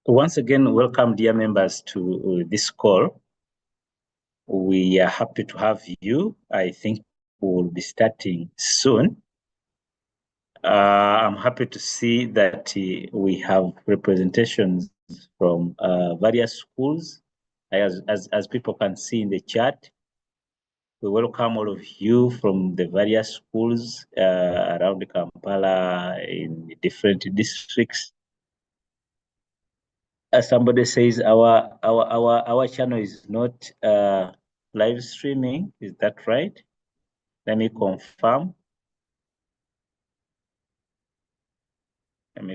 Once again, welcome, dear members, to this call. We are happy to have you. I think we'll be starting soon. I'm happy to see that we have representations from various schools. As people can see in the chat, we welcome all of you from the various schools around Kampala in different districts. Somebody says our channel is not live streaming. Is that right? Let me confirm. And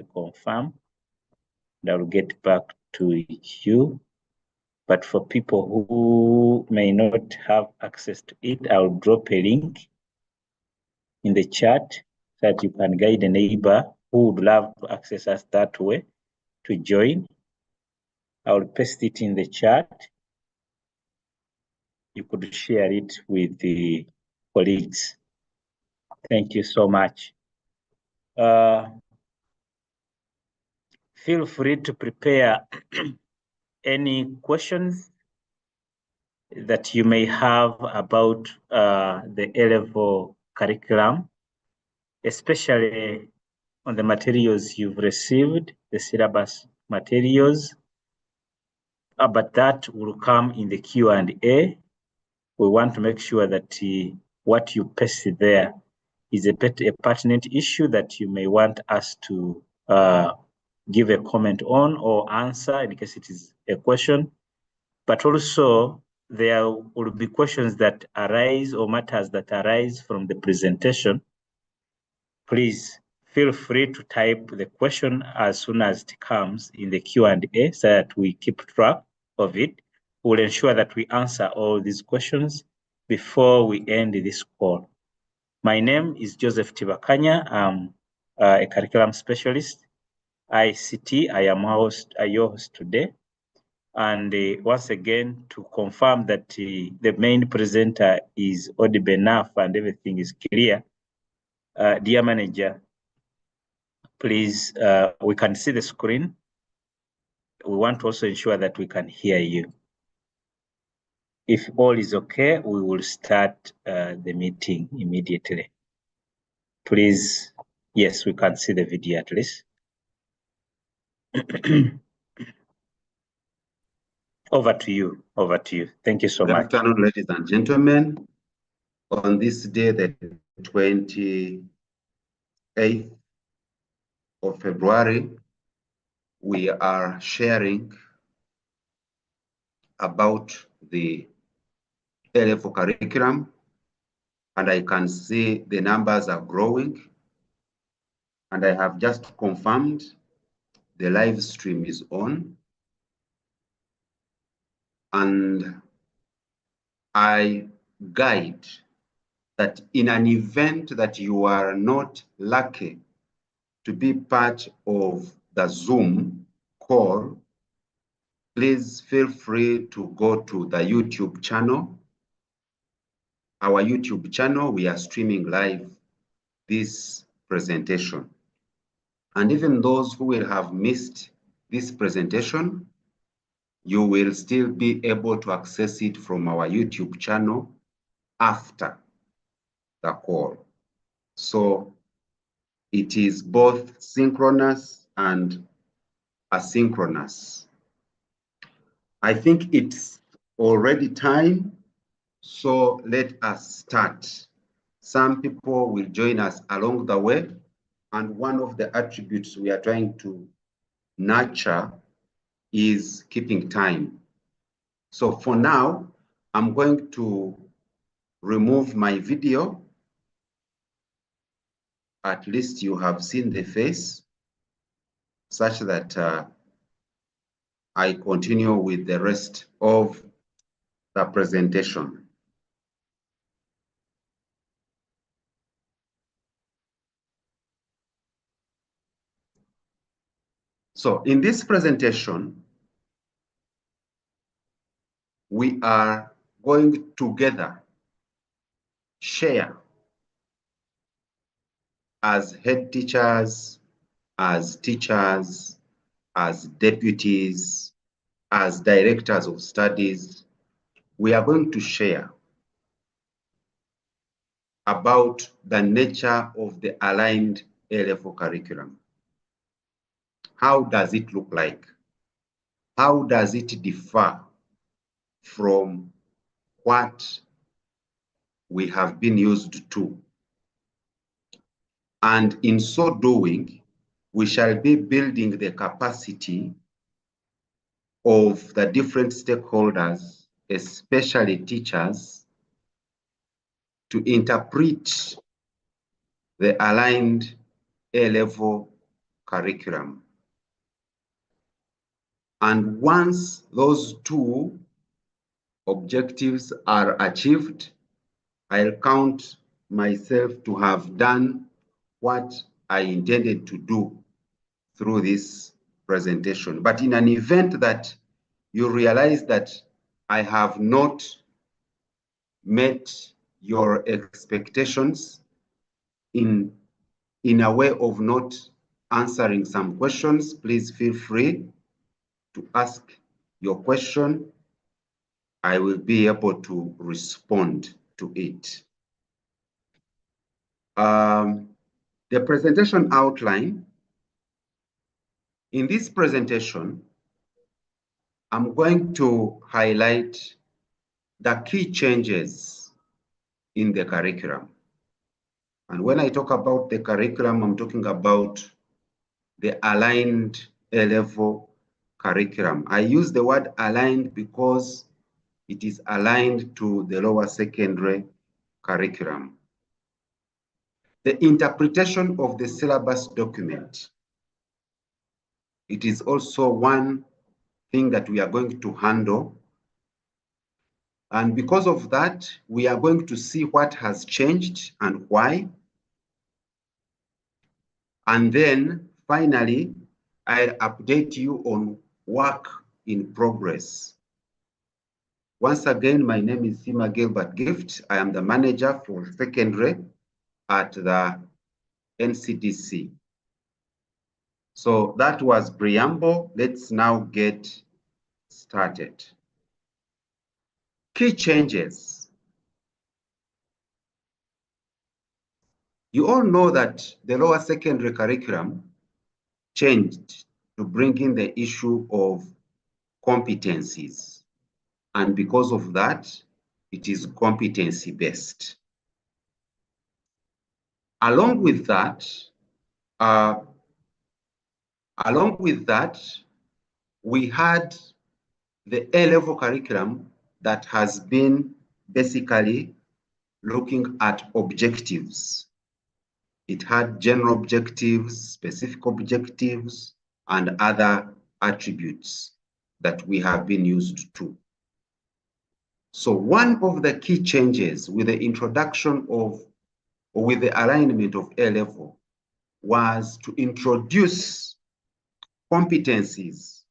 I'll get back to you. But for people who may not have access to it, I'll drop a link in the chat so that you can guide a neighbor who would love to access us that way to join. I'll paste it in the chat. You could share it with the colleagues. Thank you so much. Feel free to prepare any questions that you may have about the A-level curriculum, especially on the materials you've received, the syllabus materials. But that will come in the Q&A. We want to make sure that what you paste there is a pertinent issue that you may want us to give a comment on or answer in case it is a question. But also, there will be questions that arise or matters that arise from the presentation. Please feel free to type the question as soon as it comes in the Q&A so that we keep track of it. We'll ensure that we answer all these questions before we end this call. My name is Joseph Tibakanya. I'm a curriculum specialist, ICT. I am your host today. And once again, to confirm that the main presenter is audible enough and everything is clear, dear manager, please, we can see the screen. We want to also ensure that we can hear you. If all is okay, we will start the meeting immediately. Please, yes, we can see the video at least. Over to you. Thank you so much. Good afternoon, ladies and gentlemen. On this day, the 28th of February, we are sharing about the A-level curriculum, and I can see the numbers are growing. And I have just confirmed the live stream is on. And I guide that in an event that you are not lucky to be part of the Zoom call, please feel free to go to the YouTube channel. Our YouTube channel, we are streaming live this presentation. And even those who will have missed this presentation, you will still be able to access it from our YouTube channel after the call. So it is both synchronous and asynchronous. I think it's already time, so let us start. Some people will join us along the way, and one of the attributes we are trying to nurture is keeping time. So for now, I'm going to remove my video. At least you have seen the face, such that I continue with the rest of the presentation. So in this presentation, we are going together share as head teachers, as teachers, as deputies, as directors of studies, we are going to share about the nature of the aligned A-level curriculum. How does it look like? How does it differ from what we have been used to? And in so doing, we shall be building the capacity of the different stakeholders, especially teachers, to interpret the aligned A-level curriculum. And once those two objectives are achieved, I'll count myself to have done what I intended to do through this presentation. But in an event that you realize that I have not met your expectations in a way of not answering some questions, please feel free to ask your question. I will be able to respond to it. The presentation outline. In this presentation, I'm going to highlight the key changes in the curriculum. And when I talk about the curriculum, I'm talking about the aligned A-level curriculum. I use the word aligned because it is aligned to the lower secondary curriculum. The interpretation of the syllabus document. It is also one thing that we are going to handle. And because of that, we are going to see what has changed and why. And then finally, I'll update you on work in progress. Once again, my name is Sima Gilbert Gift. I am the manager for secondary at the NCDC. So that was preamble. Let's now get started. Key changes. You all know that the lower secondary curriculum changed to bring in the issue of competencies. And because of that, it is competency-based. Along with that, we had the A-level curriculum that has been basically looking at objectives. It had general objectives, specific objectives, and other attributes that we have been used to. So one of the key changes with the introduction of, or with the alignment of A-level was to introduce competencies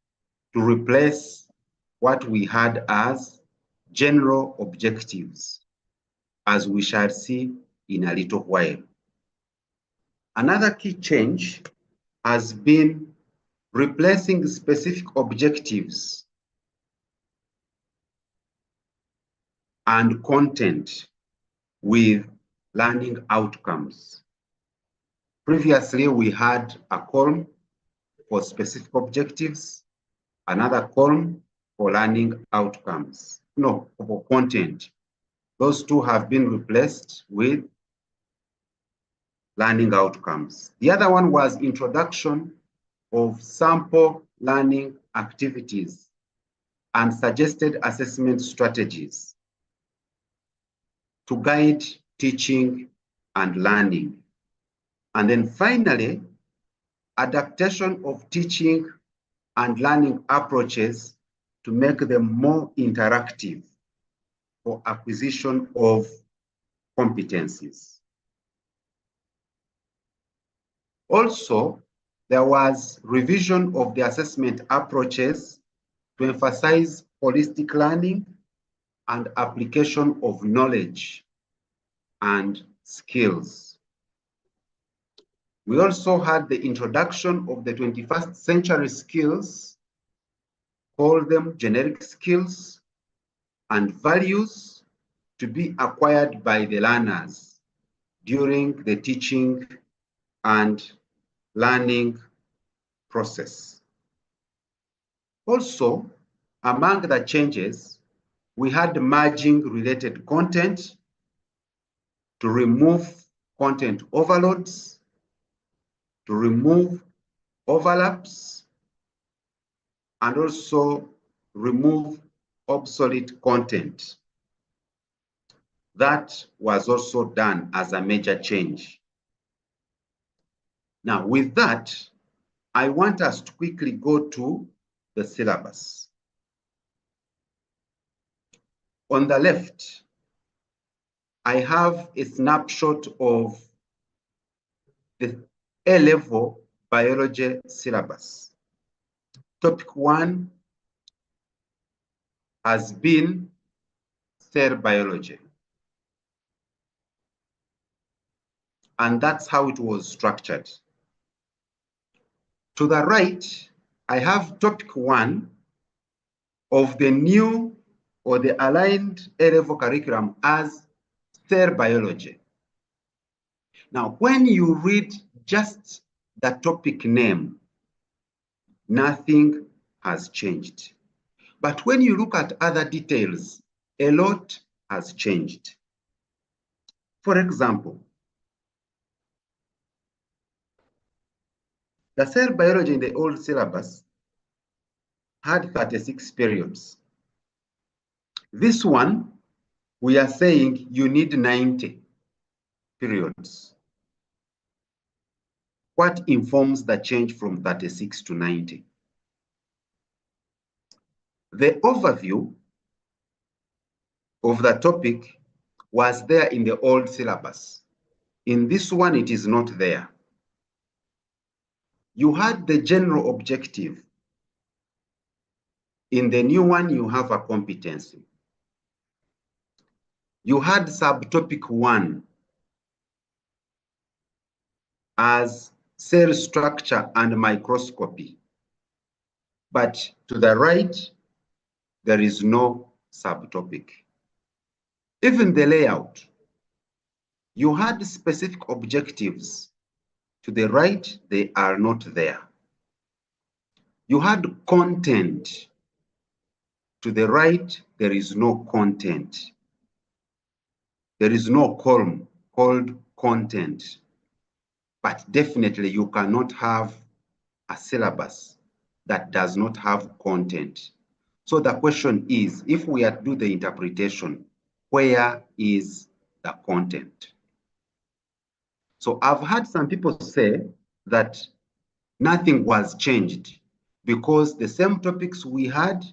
to replace what we had as general objectives, as we shall see in a little while. Another key change has been replacing specific objectives and content with learning outcomes. Previously, we had a column for specific objectives, another column for learning outcomes. No, for content. Those two have been replaced with learning outcomes. The other one was introduction of sample learning activities and suggested assessment strategies to guide teaching and learning. And then finally, adaptation of teaching and learning approaches to make them more interactive for acquisition of competencies. Also, there was revision of the assessment approaches to emphasize holistic learning and application of knowledge and skills. We also had the introduction of the 21st century skills, call them generic skills and values to be acquired by the learners during the teaching and learning process. Also, among the changes, we had merging related content to remove content overloads, to remove overlaps, and also remove obsolete content. That was also done as a major change. Now, with that, I want us to quickly go to the syllabus. On the left, I have a snapshot of the A-level biology syllabus. Topic 1 has been cell biology. And that's how it was structured. To the right, I have topic 1 of the new or the aligned A-level curriculum as cell biology. Now, when you read just the topic name, nothing has changed. But when you look at other details, a lot has changed. For example, the cell biology in the old syllabus had 36 periods. This one, we are saying you need 90 periods. What informs the change from 36 to 90? The overview of the topic was there in the old syllabus. In this one, it is not there. You had the general objective. In the new one, you have a competency. You had subtopic 1 as cell structure and microscopy. But to the right, there is no subtopic. Even the layout, you had specific objectives. To the right, they are not there. You had content. To the right, there is no content. There is no column called content. But definitely you cannot have a syllabus that does not have content. So the question is, if we are to do the interpretation, where is the content? So I've had some people say that nothing was changed because the same topics we had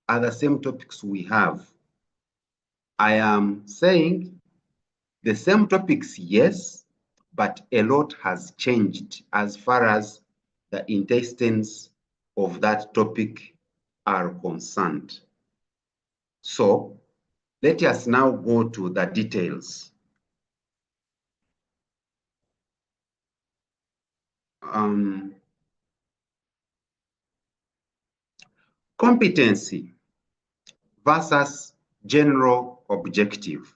are the same topics we have. I am saying the same topics, yes, but a lot has changed as far as the intestines of that topic are concerned. So let us now go to the details. Competency versus general objective.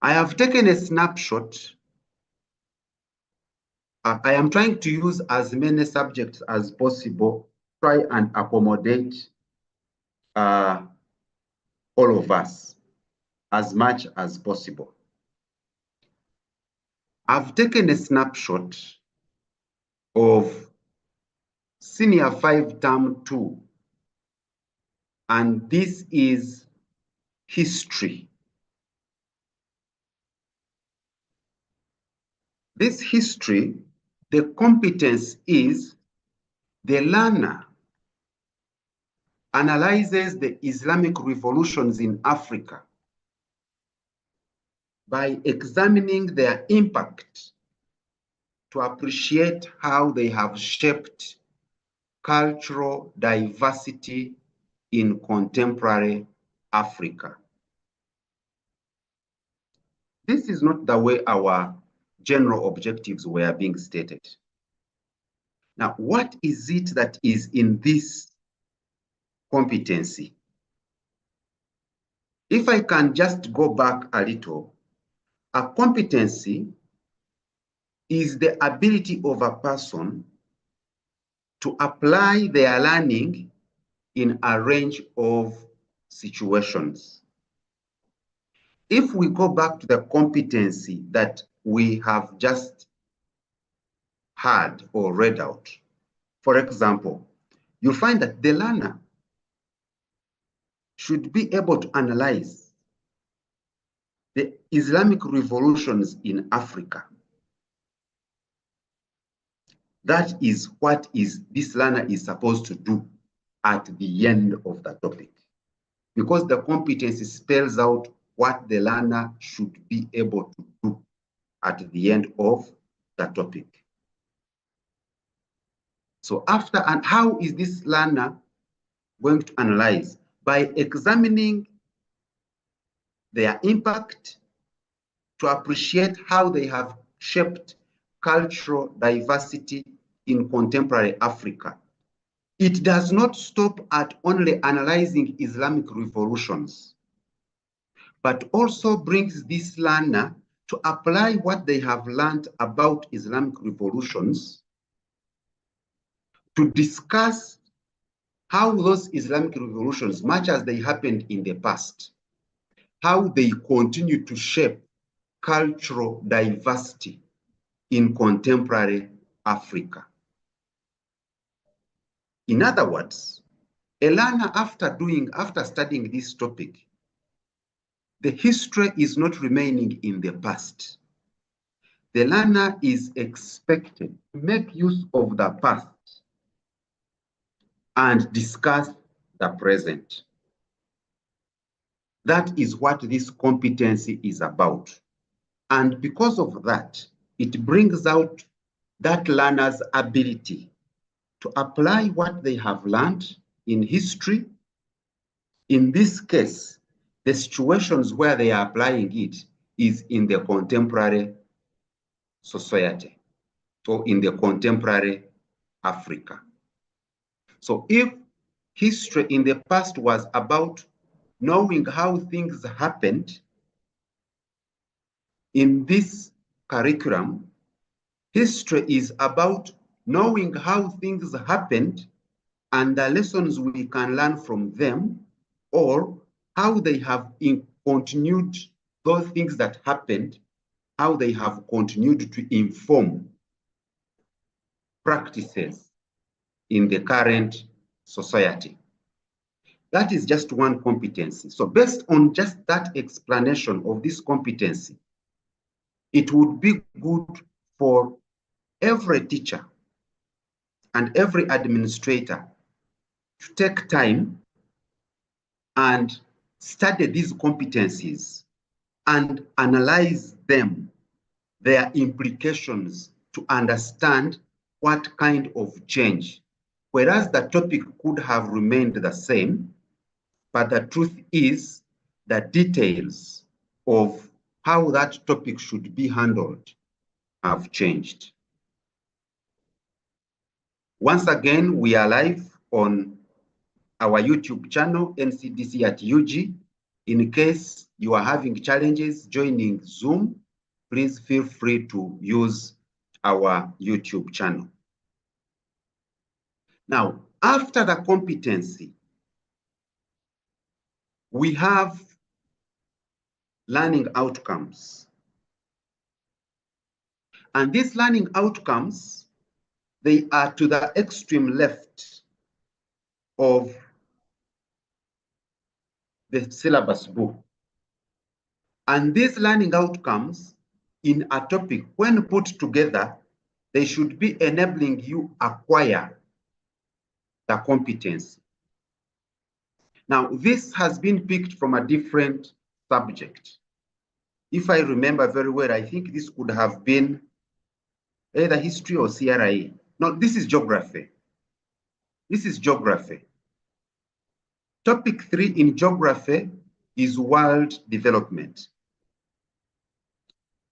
I have taken a snapshot. I am trying to use as many subjects as possible, try and accommodate all of us as much as possible. I've taken a snapshot of Senior 5 Term 2, and this is history. This history, the competence is the learner analyzes the Islamic revolutions in Africa by examining their impact to appreciate how they have shaped cultural diversity in contemporary Africa. this is not the way our general objectives were being stated. Now, what is it that is in this competency? If I can just go back a little, a competency is the ability of a person to apply their learning in a range of situations. If we go back to the competency that we have just heard or read out, for example, you find that the learner should be able to analyze the Islamic revolutions in Africa. That is what this learner is supposed to do at the end of the topic, because the competency spells out what the learner should be able to do at the end of the topic. So after, and how is this learner going to analyze? By examining their impact to appreciate how they have shaped cultural diversity in contemporary Africa. It does not stop at only analyzing Islamic revolutions, but also brings this learner to apply what they have learned about Islamic revolutions to discuss how those Islamic revolutions, much as they happened in the past, how they continue to shape cultural diversity in contemporary Africa. In other words, a learner after studying this topic, the history is not remaining in the past. The learner is expected to make use of the past and discuss the present. That is what this competency is about. And because of that, it brings out that learner's ability to apply what they have learned in history. In this case, the situations where they are applying it is in the contemporary society, so in the contemporary Africa. So if history in the past was about knowing how things happened, in this curriculum, history is about knowing how things happened and the lessons we can learn from them, or how they have continued those things that happened, how they have continued to inform practices in the current society. That is just one competency. So based on just that explanation of this competency, it would be good for every teacher and every administrator to take time and study these competencies and analyze them, their implications, to understand what kind of change. Whereas the topic could have remained the same, but the truth is the details of how that topic should be handled have changed. Once again, we are live on our YouTube channel, NCDC at UG. In case you are having challenges joining Zoom, please feel free to use our YouTube channel. Now, after the competency, we have learning outcomes. And these learning outcomes, they are to the extreme left of the syllabus book. And these learning outcomes in a topic, when put together, they should be enabling you acquire the competence. Now, this has been picked from a different subject. If I remember very well, I think this could have been either history or CRE. No, this is geography. This is geography. Topic 3 in geography is world development.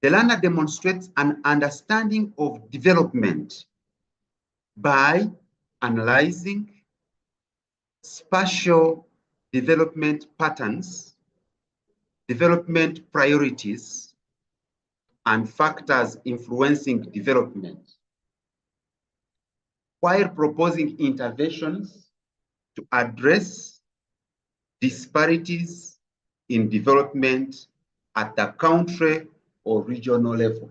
The learner demonstrates an understanding of development by analyzing spatial development patterns, development priorities, and factors influencing development, while proposing interventions to address disparities in development at the country or regional level.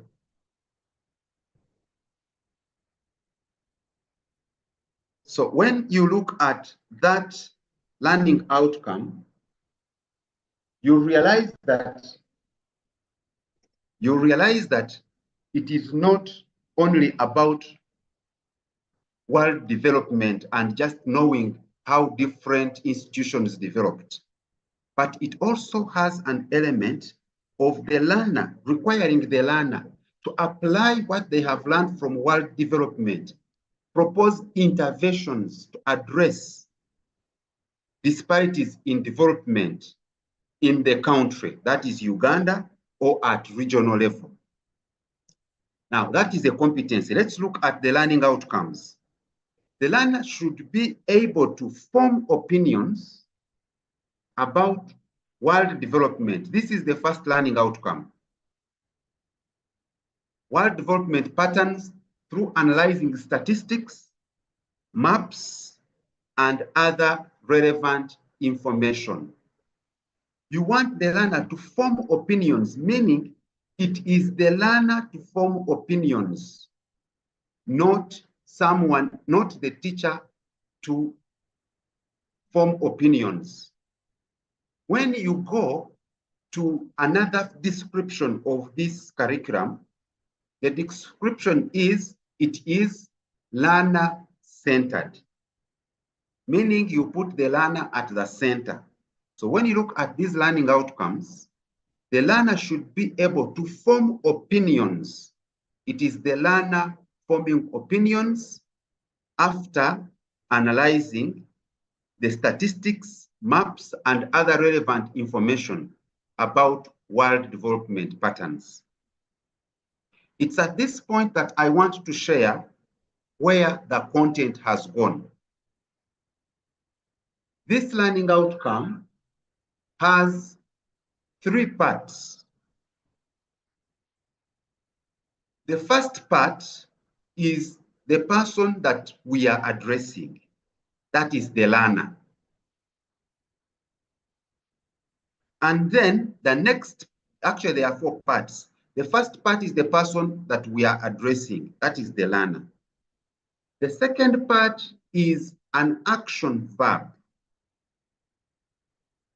So when you look at that learning outcome, you realize that it is not only about world development and just knowing how different institutions developed, but it also has an element of the learner, requiring the learner to apply what they have learned from world development, propose interventions to address disparities in development in the country, that is Uganda, or at regional level. Now, that is a competency. Let's look at the learning outcomes. The learner should be able to form opinions about world development. This is the first learning outcome. World development patterns through analyzing statistics, maps, and other relevant information. You want the learner to form opinions, meaning it is the learner to form opinions, not the teacher to form opinions. When you go to another description of this curriculum, the description is, it is learner-centered, meaning you put the learner at the center. So when you look at these learning outcomes, the learner should be able to form opinions. It is the learner forming opinions after analyzing the statistics, maps, and other relevant information about world development patterns. It's at this point that I want to share where the content has gone. This learning outcome has 3 parts. The first part is the person that we are addressing, that is the learner. And then the next, actually there are 4 parts. The first part is the person that we are addressing, that is the learner. The second part is an action verb,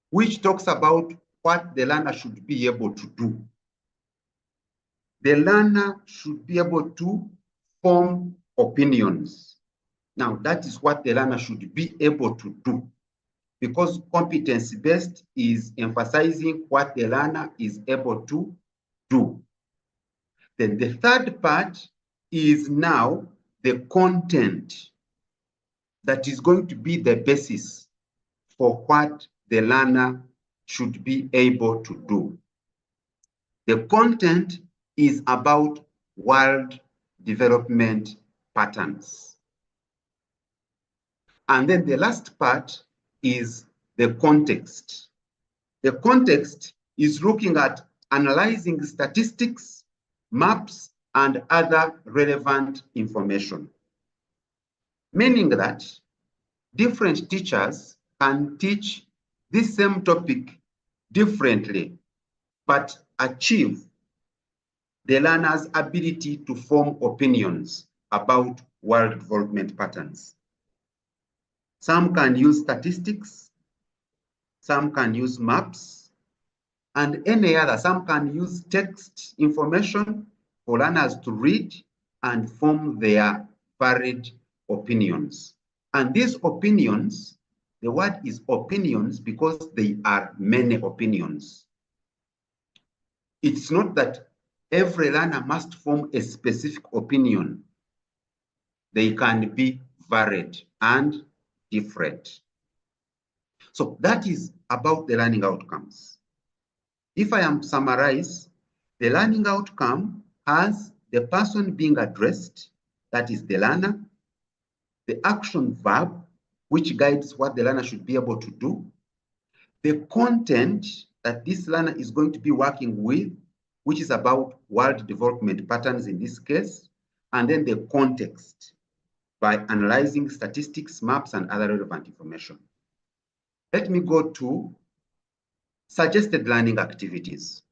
which talks about what the learner should be able to do. The learner should be able to form opinions. Now, that is what the learner should be able to do, because competency-based is emphasizing what the learner is able to do. Then the third part is now the content that is going to be the basis for what the learner should be able to do. The content is about world development patterns. And then the last part is the context. The context is looking at analyzing statistics, maps, and other relevant information. Meaning that different teachers can teach this same topic differently, but achieve the learner's ability to form opinions about world development patterns. Some can use statistics, some can use maps, and any other. Some can use text information for learners to read and form their varied opinions. And these opinions, the word is opinions because they are many opinions. It's not that every learner must form a specific opinion. They can be varied and different. So that is about the learning outcomes. If I am to summarize, The learning outcome has the person being addressed, that is the learner, the action verb, which guides what the learner should be able to do, the content that this learner is going to be working with, which is about world development patterns in this case, and then the context by analyzing statistics, maps, and other relevant information. Let me go to suggested learning activities.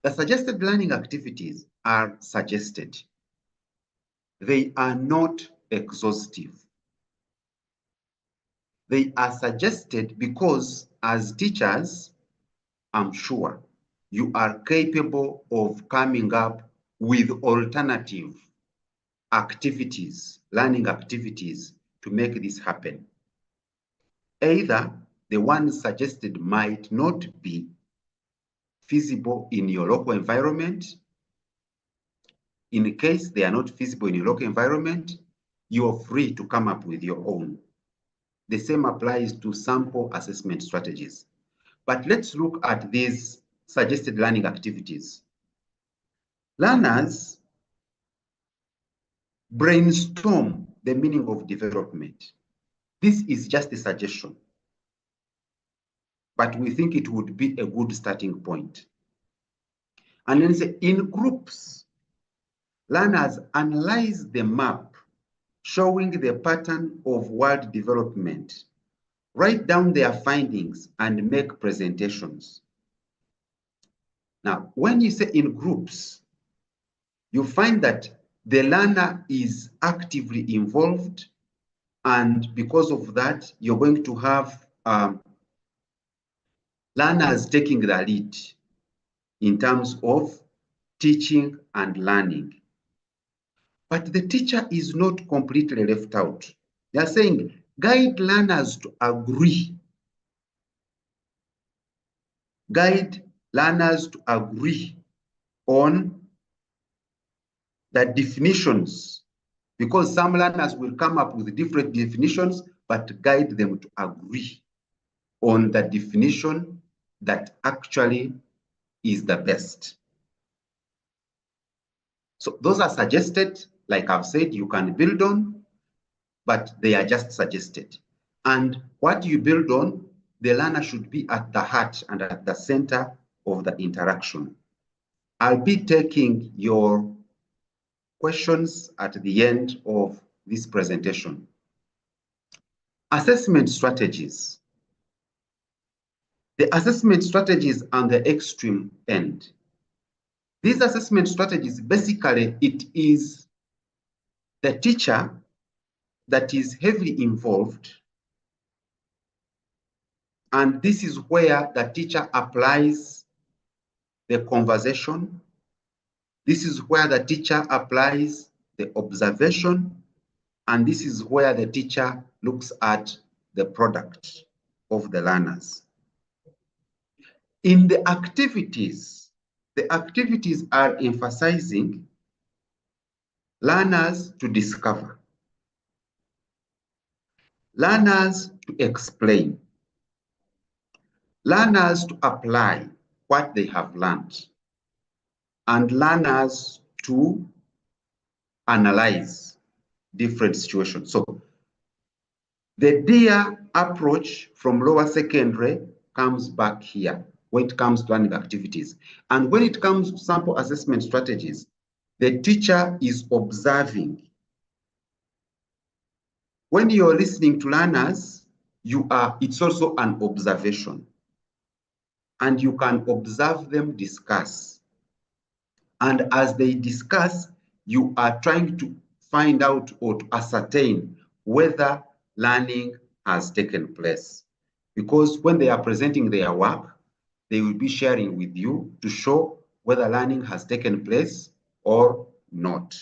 The suggested learning activities are suggested. They are not exhaustive. They are suggested because as teachers, I'm sure you are capable of coming up with alternative activities, learning activities to make this happen. Either the ones suggested might not be feasible in your local environment. In case they are not feasible in your local environment, you are free to come up with your own. The same applies to sample assessment strategies. But let's look at these suggested learning activities. Learners brainstorm the meaning of development. This is just a suggestion, but we think it would be a good starting point. And then say, in groups, learners analyze the map showing the pattern of world development, write down their findings, and make presentations. Now, when you say in groups, you find that the learner is actively involved, and because of that, you're going to have learners taking the lead in terms of teaching and learning. But the teacher is not completely left out. They are saying, guide learners to agree. Guide learners to agree on the definitions, because some learners will come up with different definitions, but guide them to agree on the definition that actually is the best. So those are suggested, like I've said, you can build on, but they are just suggested. And what you build on, the learner should be at the heart and at the center of the interaction. I'll be taking your questions at the end of this presentation. Assessment strategies. The assessment strategies on the extreme end. These assessment strategies, basically, it is the teacher that is heavily involved. And this is where the teacher applies the conversation. This is where the teacher applies the observation. And this is where the teacher looks at the product of the learners. In the activities are emphasizing learners to discover, learners to explain, learners to apply what they have learned, and learners to analyze different situations. So the DEAR approach from lower secondary comes back here when it comes to learning activities. And when it comes to sample assessment strategies, the teacher is observing. When you're listening to learners, it's also an observation. And you can observe them discuss. And as they discuss, you are trying to find out or to ascertain whether learning has taken place. Because when they are presenting their work, they will be sharing with you to show whether learning has taken place or not.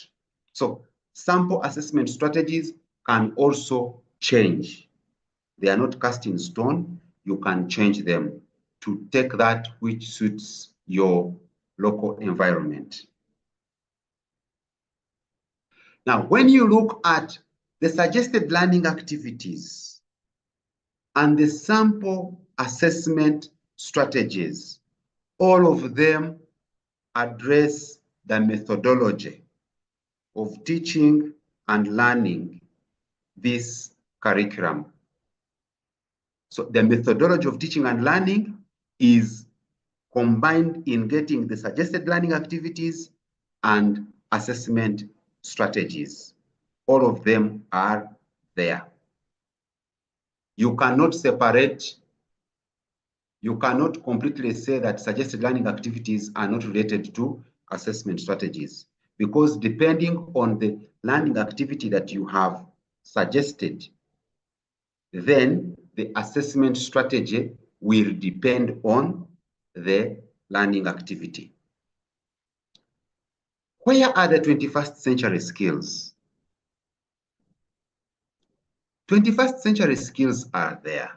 So sample assessment strategies can also change. They are not cast in stone. You can change them to take that which suits your local environment. Now, when you look at the suggested learning activities and the sample assessment strategies, all of them address the methodology of teaching and learning this curriculum. So the methodology of teaching and learning is combined in getting the suggested learning activities and assessment strategies. All of them are there. You cannot separate, you cannot completely say that suggested learning activities are not related to assessment strategies, because depending on the learning activity that you have suggested, then the assessment strategy will depend on the learning activity. Where are the 21st century skills? 21st century skills are there.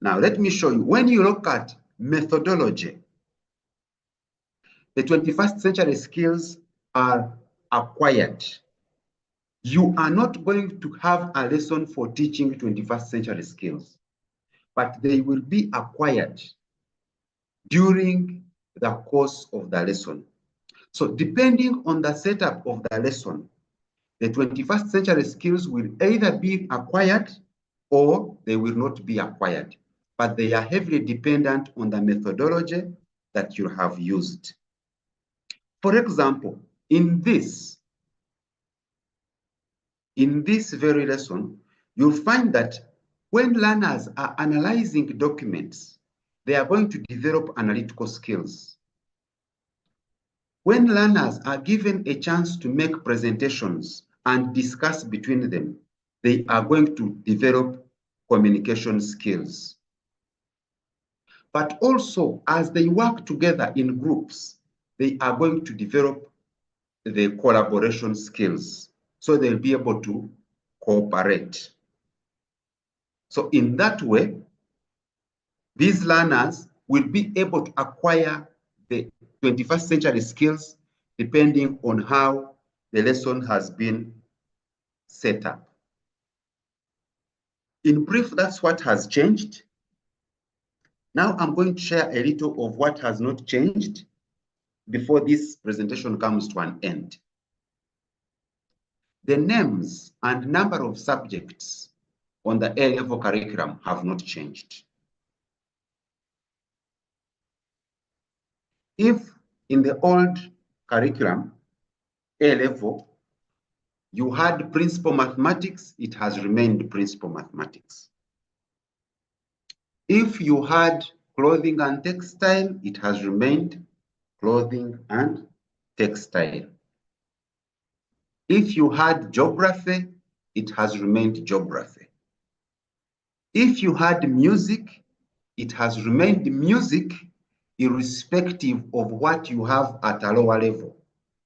Now, let me show you. When you look at methodology, the 21st century skills are acquired. You are not going to have a lesson for teaching 21st century skills, but they will be acquired during the course of the lesson. So depending on the setup of the lesson, the 21st century skills will either be acquired or they will not be acquired, but they are heavily dependent on the methodology that you have used. For example, in this very lesson, you'll find that when learners are analyzing documents, they are going to develop analytical skills. When learners are given a chance to make presentations and discuss between them, they are going to develop communication skills. But also, as they work together in groups, they are going to develop the collaboration skills. So they'll be able to cooperate. So in that way, these learners will be able to acquire the 21st century skills depending on how the lesson has been set up. In brief, that's what has changed. Now I'm going to share a little of what has not changed before this presentation comes to an end. The names and number of subjects on the A-level curriculum have not changed. If in the old curriculum, A-level, you had principal mathematics, it has remained principal mathematics. If you had clothing and textile, it has remained clothing and textile. If you had geography, it has remained geography. If you had music, it has remained music irrespective of what you have at a lower level,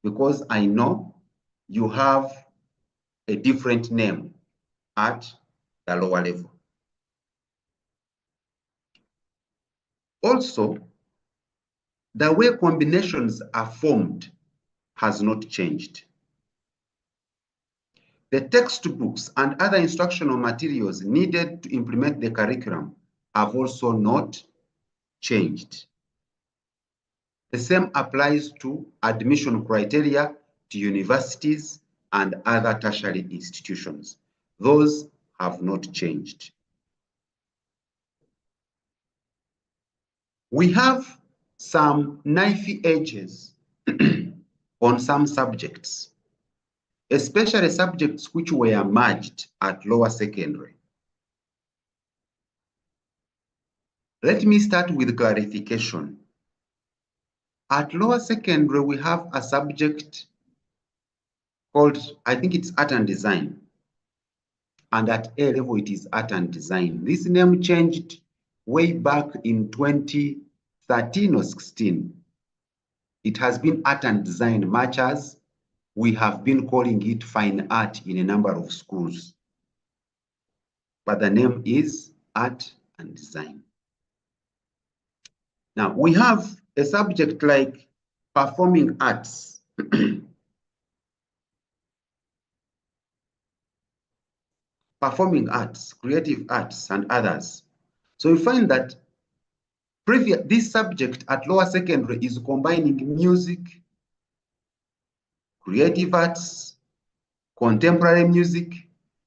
because I know you have a different name at the lower level. Also, the way combinations are formed has not changed. The textbooks and other instructional materials needed to implement the curriculum have also not changed. The same applies to admission criteria to universities and other tertiary institutions. Those have not changed. We have some knifey edges on some subjects, especially subjects which were merged at lower secondary. Let me start with clarification. At lower secondary, we have a subject called, I think it's art and design. And at A level, it is art and design. This name changed way back in 2013 or 16. It has been art and design, much as we have been calling it fine art in a number of schools. But the name is art and design. Now, we have a subject like performing arts. Performing arts, creative arts, and others. So we find that This subject at lower secondary is combining music, creative arts, contemporary music,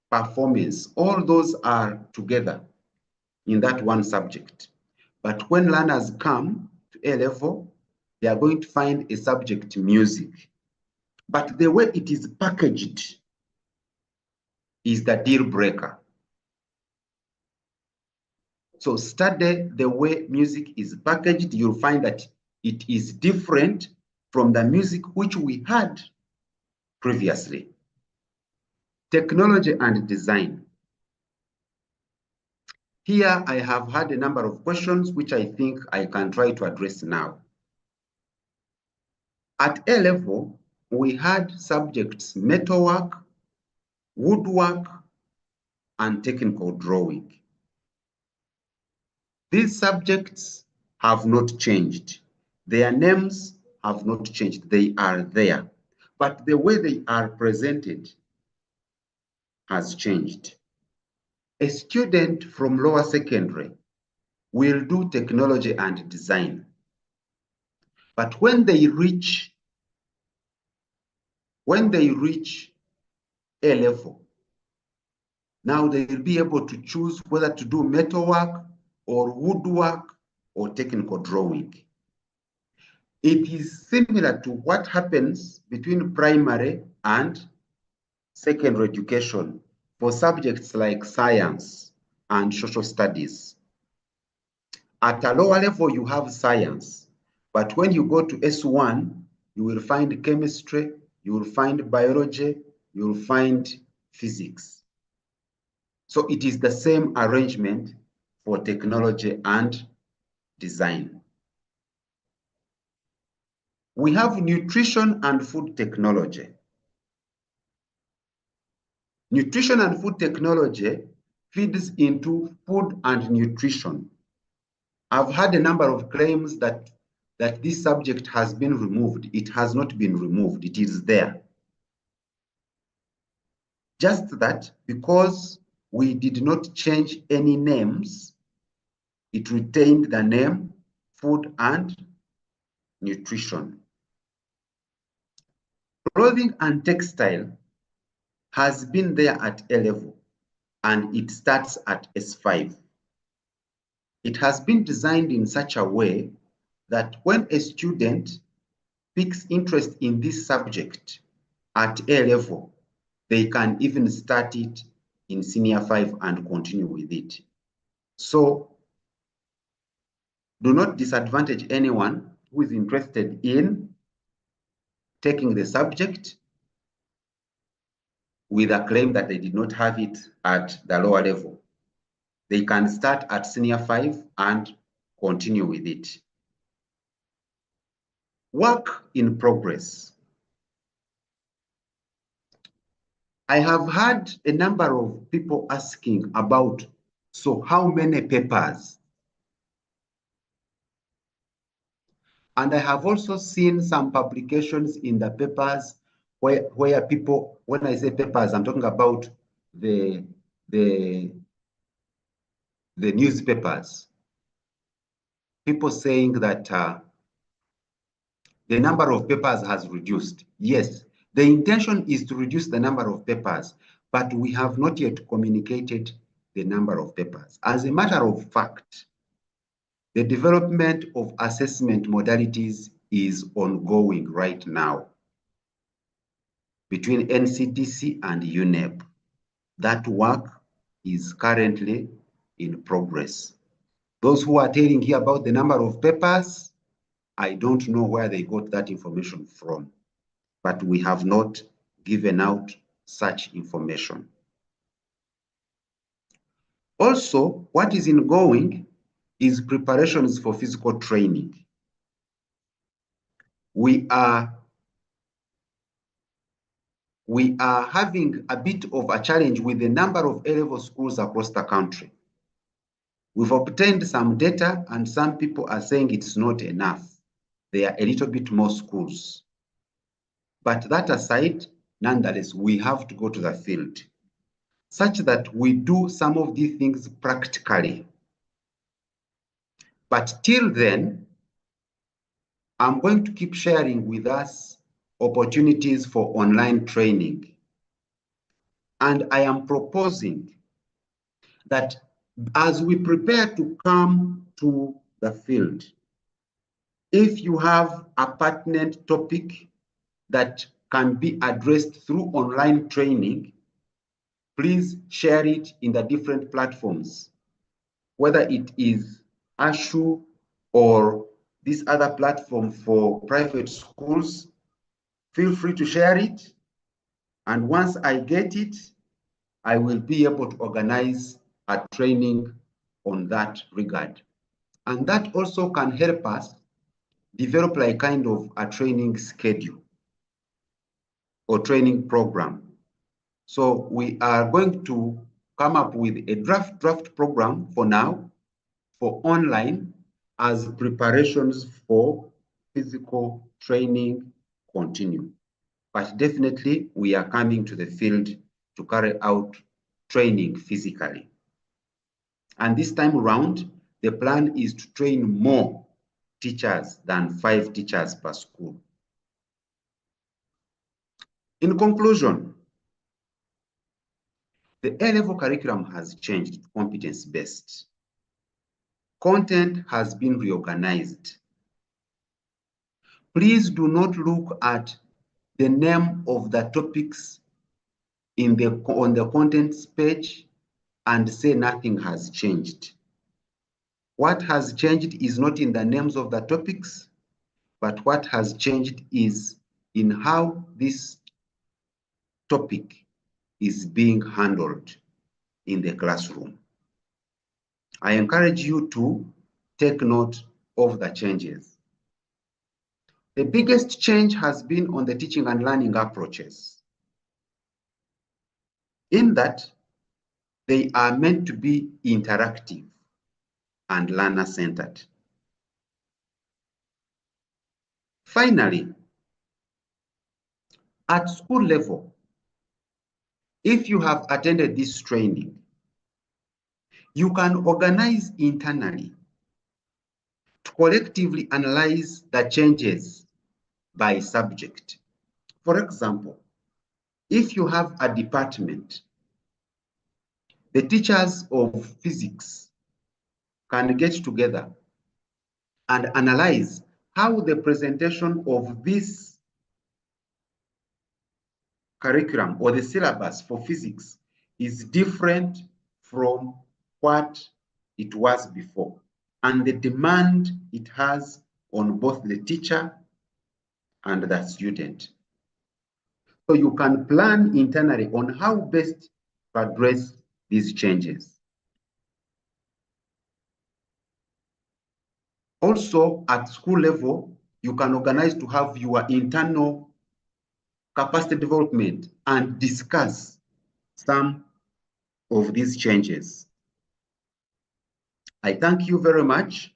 performance. All those are together in that one subject. But when learners come to A level, they are going to find a subject, music. But the way it is packaged is the deal breaker. So study the way music is packaged. You'll find that it is different from the music which we had previously. Technology and design. Here I have had a number of questions which I think I can try to address now. At A level, we had subjects metalwork, woodwork, and technical drawing. These subjects have not changed. Their names have not changed. They are there. But the way they are presented has changed. A student from lower secondary will do technology and design. But when they reach A level, now they will be able to choose whether to do metalwork or woodwork or technical drawing. It is similar to what happens between primary and secondary education for subjects like science and social studies. At a lower level, you have science, but when you go to S1, you will find chemistry, you will find biology, you will find physics. So it is the same arrangement for technology and design. We have nutrition and food technology. Nutrition and food technology feeds into food and nutrition. I've had a number of claims that this subject has been removed. It has not been removed. It is there. Just that because we did not change any names, it retained the name food and nutrition. Clothing and textile has been there at A level and it starts at S5. It has been designed in such a way that when a student picks interest in this subject at A level, they can even start it in senior 5 and continue with it. So do not disadvantage anyone who is interested in taking the subject with a claim that they did not have it at the lower level. They can start at senior 5 and continue with it. Work in progress. I have had a number of people asking about, so how many papers? And I have also seen some publications in the papers where people, when I say papers, I'm talking about the newspapers. People saying that the number of papers has reduced. Yes, the intention is to reduce the number of papers, but we have not yet communicated the number of papers. As a matter of fact, the development of assessment modalities is ongoing right now between NCDC and UNEP. That work is currently in progress. Those who are telling here about the number of papers, I don't know where they got that information from, but we have not given out such information. Also, what is ongoing is preparations for physical training. We are having a bit of a challenge with the number of A-level schools across the country. We've obtained some data and some people are saying it's not enough. There are a little bit more schools. But that aside, nonetheless, we have to go to the field such that we do some of these things practically. But till then, I'm going to keep sharing with us opportunities for online training. And I am proposing that as we prepare to come to the field, if you have a pertinent topic that can be addressed through online training, please share it in the different platforms, whether it is ASHU or this other platform for private schools. Feel free to share it. And once I get it, I will be able to organize a training on that regard. And that also can help us develop like kind of a training schedule or training program. So we are going to come up with a draft program for now for online as preparations for physical training continue. But definitely we are coming to the field to carry out training physically. And this time around, the plan is to train more teachers than 5 teachers per school. In conclusion, the A-level curriculum has changed to competence-based. Content has been reorganized. Please do not look at the name of the topics on the contents page and say nothing has changed. What has changed is not in the names of the topics, but what has changed is in how this topic is being handled in the classroom. I encourage you to take note of the changes. The biggest change has been on the teaching and learning approaches, in that they are meant to be interactive and learner-centered. Finally, at school level, if you have attended this training, you can organize internally to collectively analyze the changes by subject. For example, if you have a department, the teachers of physics can get together and analyze how the presentation of this curriculum or the syllabus for physics is different from what it was before, and the demand it has on both the teacher and the student. So you can plan internally on how best to address these changes. Also, at school level, you can organize to have your internal capacity development and discuss some of these changes. I thank you very much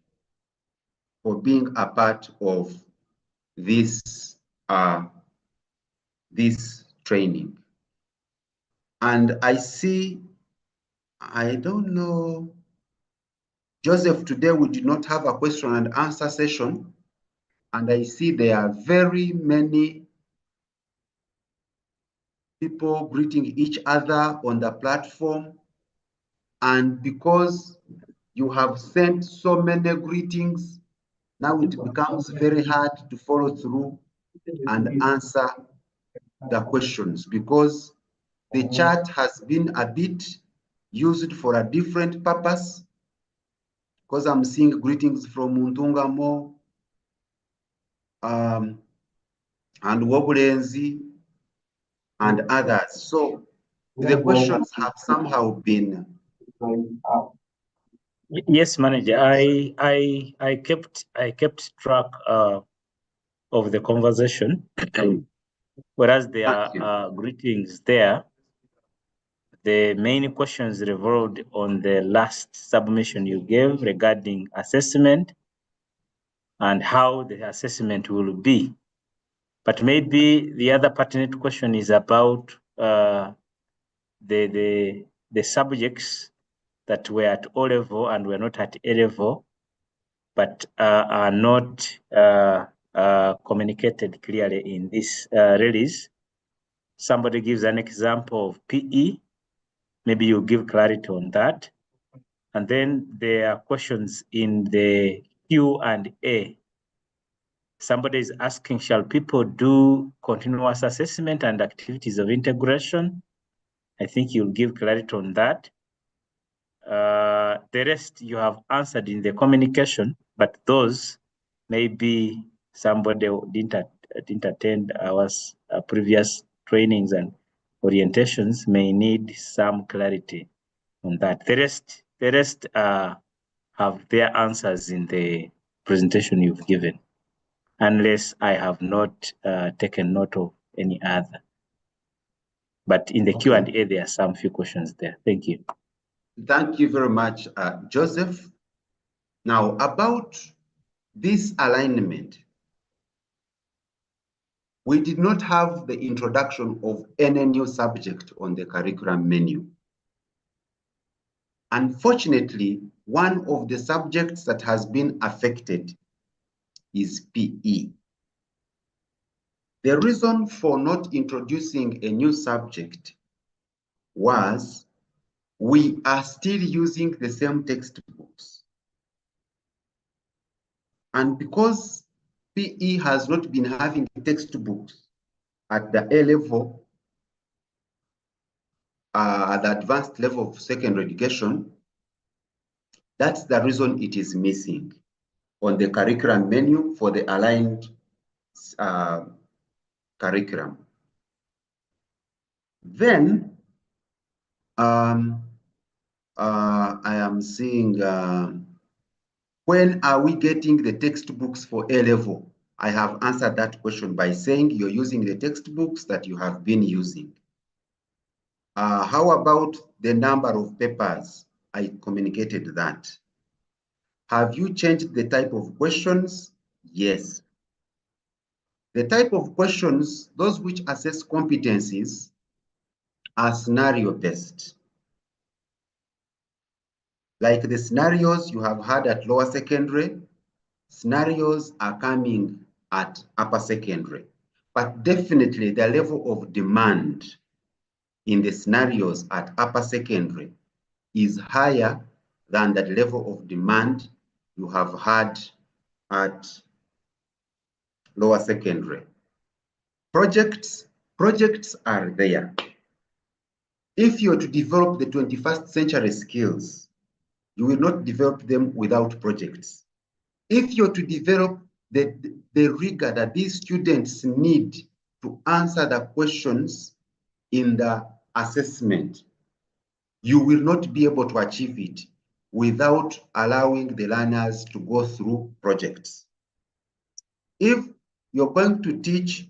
for being a part of this, this training. And I see, I don't know, Joseph, today we did not have a question and answer session. And I see there are very many people greeting each other on the platform. And because you have sent so many greetings, now it becomes very hard to follow through and answer the questions, because the chat has been a bit used for a different purpose. Because I'm seeing greetings from Muntungamo and Wobulenzi and others. So the questions have somehow been. Yes, manager. I kept track of the conversation, whereas there are greetings there. The main questions revolved on the last submission you gave regarding assessment and how the assessment will be. But maybe the other pertinent question is about the subjects that were at O level and were not at A level, but are not communicated clearly in this release. Somebody gives an example of PE, maybe you give clarity on that. And then there are questions in the Q&A. Somebody is asking, shall people do continuous assessment and activities of integration? I think you'll give clarity on that. The rest you have answered in the communication, but those maybe somebody didn't attend our previous trainings and orientations may need some clarity on that. The rest have their answers in the presentation you've given, unless I have not taken note of any other. But in the Q&A, there are some few questions there. Thank you. Thank you very much, Joseph. Now, about this alignment, we did not have the introduction of any new subject on the curriculum menu. Unfortunately, one of the subjects that has been affected is PE. The reason for not introducing a new subject was we are still using the same textbooks. And because PE has not been having textbooks at the A level, at the advanced level of secondary education, that's the reason it is missing on the curriculum menu for the aligned curriculum. Then I am seeing when are we getting the textbooks for A level? I have answered that question by saying you're using the textbooks that you have been using. How about the number of papers? I communicated that. Have you changed the type of questions? Yes. The type of questions, those which assess competencies, are scenario-based. Like the scenarios you have had at lower secondary, scenarios are coming at upper secondary. But definitely the level of demand in the scenarios at upper secondary is higher than the level of demand you have had at lower secondary. Projects are there. If you're to develop the 21st century skills, you will not develop them without projects. If you're to develop the rigor that these students need to answer the questions in the assessment, you will not be able to achieve it without allowing the learners to go through projects. If you're going to teach,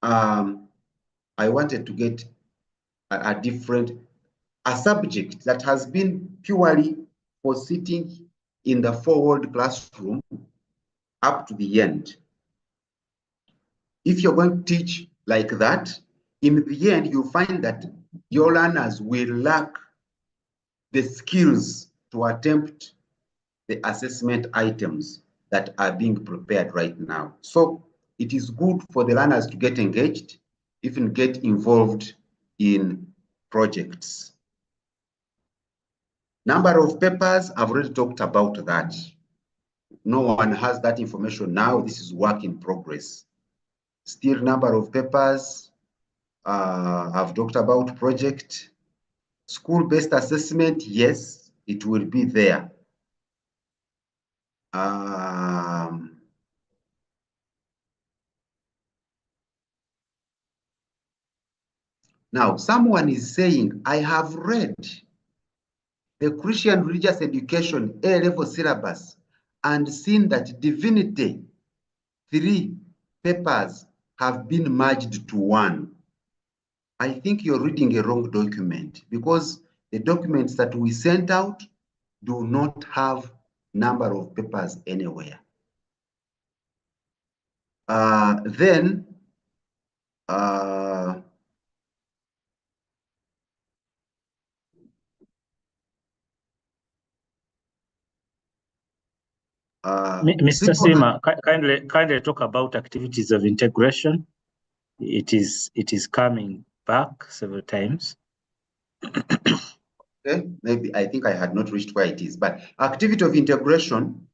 I wanted to get a subject that has been purely for sitting in the forward classroom up to the end. If you're going to teach like that, in the end, you find that your learners will lack the skills to attempt the assessment items that are being prepared right now. So it is good for the learners to get engaged, even get involved in projects. Number of papers, I've already talked about that. No one has that information now. This is work in progress. Still number of papers, I've talked about project. School-based assessment, yes, it will be there. Now, someone is saying, I have read the Christian religious education A-level syllabus and seen that divinity 3 papers have been merged to 1. I think you're reading a wrong document because the documents that we sent out do not have number of papers anywhere. Mr. Sima, kindly talk about activities of integration. It is coming back several times. Okay, maybe I think I had not reached where it is, but activity of integration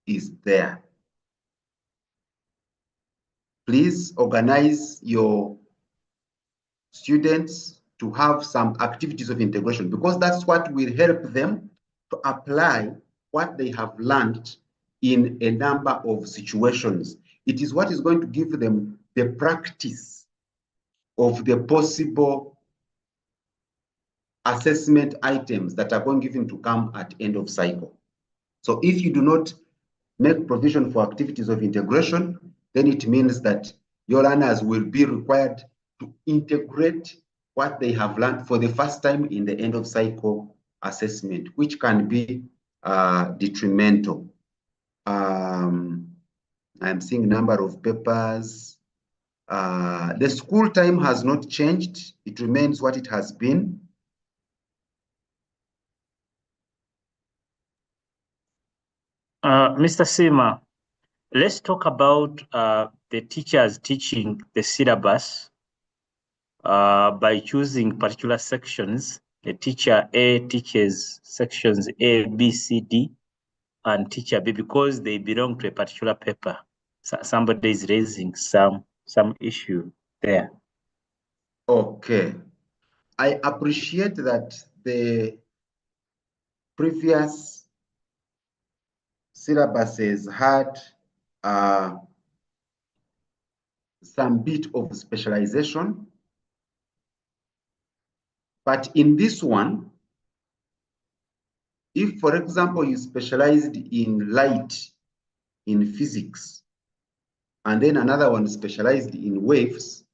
is there. Please organize your students to have some activities of integration, because that's what will help them to apply what they have learned in a number of situations. It is what is going to give them the practice of the possible assessment items that are going given to come at end of cycle. So if you do not make provision for activities of integration, then it means that your learners will be required to integrate what they have learned for the first time in the end of cycle assessment, which can be detrimental. I'm seeing number of papers. The school time has not changed. It remains what it has been. Mr. Sima, let's talk about the teachers teaching the syllabus by choosing particular sections. The teacher A teaches sections A, B, C, D, and teacher B because they belong to a particular paper. So somebody is raising some issue there. Okay. I appreciate that the previous syllabuses had some bit of specialization, but in this one, if, for example, you specialized in light in physics, and then another one specialized in waves,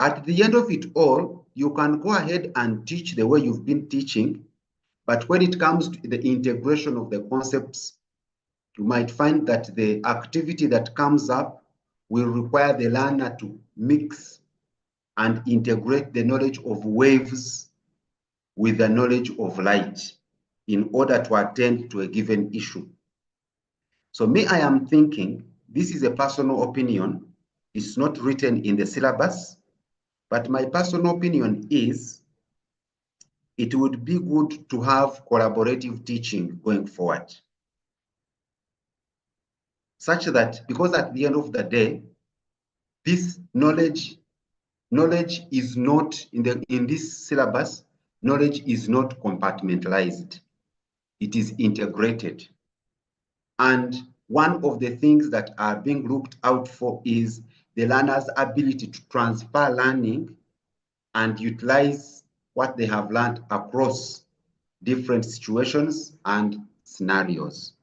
at the end of it all, you can go ahead and teach the way you've been teaching, but when it comes to the integration of the concepts, you might find that the activity that comes up will require the learner to mix and integrate the knowledge of waves with the knowledge of light in order to attend to a given issue. So me, I am thinking, this is a personal opinion. It's not written in the syllabus, but my personal opinion is it would be good to have collaborative teaching going forward, such that, because at the end of the day, this knowledge is not in this syllabus, knowledge is not compartmentalized. It is integrated. And one of the things that are being looked out for is the learner's ability to transfer learning and utilize what they have learned across different situations and scenarios.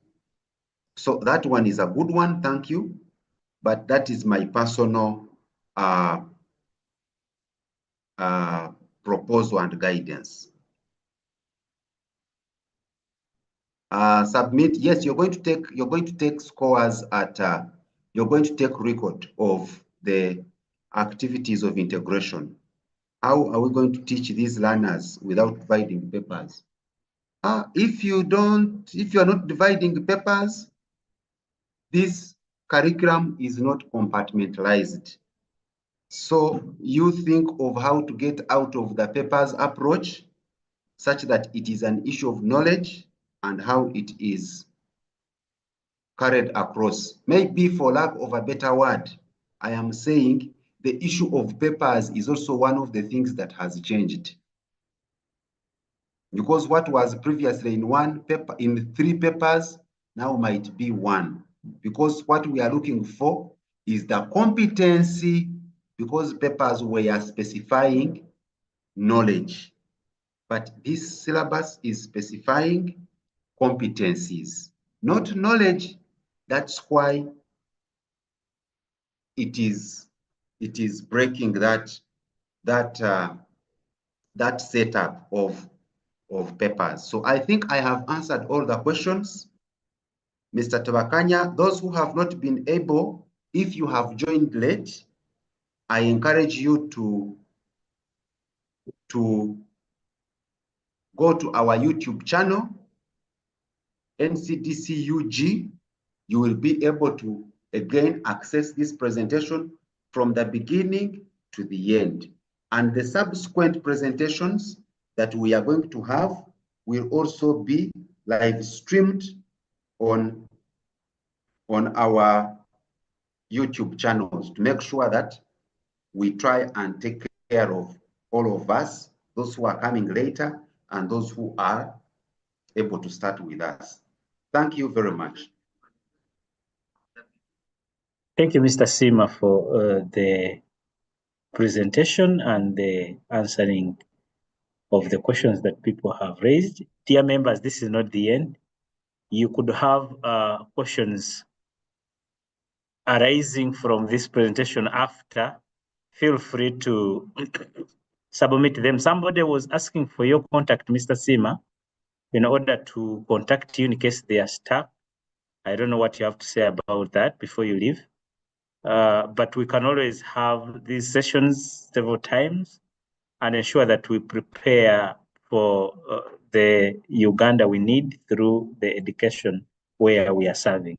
So that one is a good one, thank you. But that is my personal proposal and guidance. Submit, yes, you're going to take scores at, you're going to take record of the activities of integration. How are we going to teach these learners without dividing papers? If you are not dividing papers, this curriculum is not compartmentalized. So you think of how to get out of the papers approach such that it is an issue of knowledge and how it is carried across. Maybe for lack of a better word, I am saying the issue of papers is also one of the things that has changed. Because what was previously in one paper, in 3 papers, now might be 1. Because what we are looking for is the competency, because papers were specifying knowledge. But this syllabus is specifying competencies, not knowledge. That's why it is breaking that setup of papers. So I think I have answered all the questions. Mr. Tabakanya, those who have not been able, if you have joined late, I encourage you to go to our YouTube channel, NCDC UG. You will be able to again access this presentation from the beginning to the end. And the subsequent presentations that we are going to have will also be live streamed on our YouTube channels to make sure that we try and take care of all of us, those who are coming later and those who are able to start with us. Thank you very much. Thank you, Mr. Sima, for the presentation and the answering of the questions that people have raised. Dear members, this is not the end. You could have questions arising from this presentation after. Feel free to submit them. Somebody was asking for your contact, Mr. Sima, in order to contact you in case they are stuck. I don't know what you have to say about that before you leave. But we can always have these sessions several times and ensure that we prepare for the Uganda we need through the education where we are serving.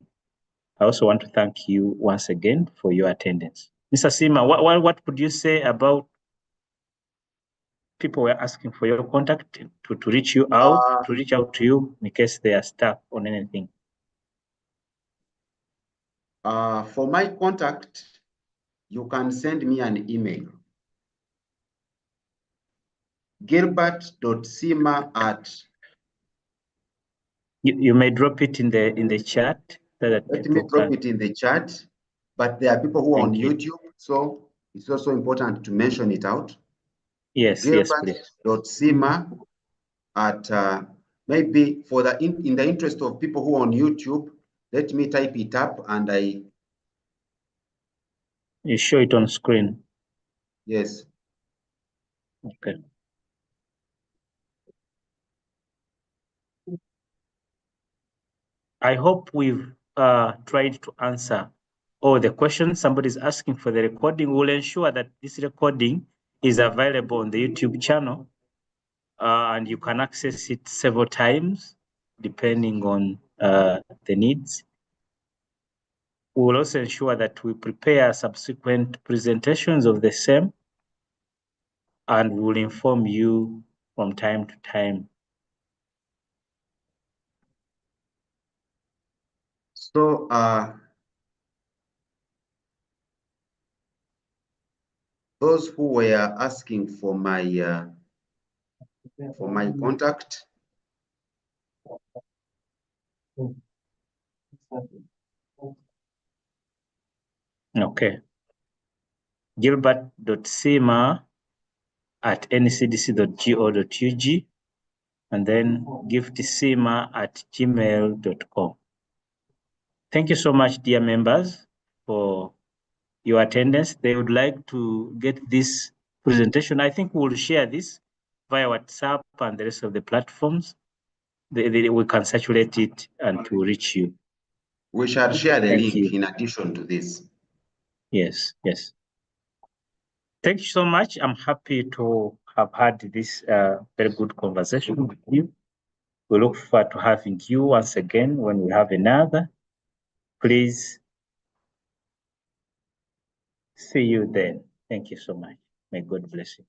I also want to thank you once again for your attendance. Mr. Sima, what would you say about people were asking for your contact to reach you out, to reach out to you in case they are stuck on anything? For my contact, you can send me an email. Gilbert.sima at. You may drop it in the chat. So that let me drop it in the chat, but there are people who are on YouTube, so it's also important to mention it out. Yes, Gilbert.sima at maybe for the in the interest of people who are on YouTube, let me type it up and you show it on screen. Yes. Okay. I hope we've tried to answer all the questions. Somebody's asking for the recording. We'll ensure that this recording is available on the YouTube channel, and you can access it several times depending on the needs. We will also ensure that we prepare subsequent presentations of the same, and we will inform you from time to time. So those who were asking for my contact. Okay. Gilbert.sima@ncdc.go.ug and then giftsima@gmail.com. Thank you so much, dear members, for your attendance. They would like to get this presentation. I think we'll share this via WhatsApp and the rest of the platforms. We can circulate it and to reach you. We shall share the link in addition to this. Yes. Thank you so much. I'm happy to have had this very good conversation with you. We look forward to having you once again when we have another. Please see you then. Thank you so much. May God bless you.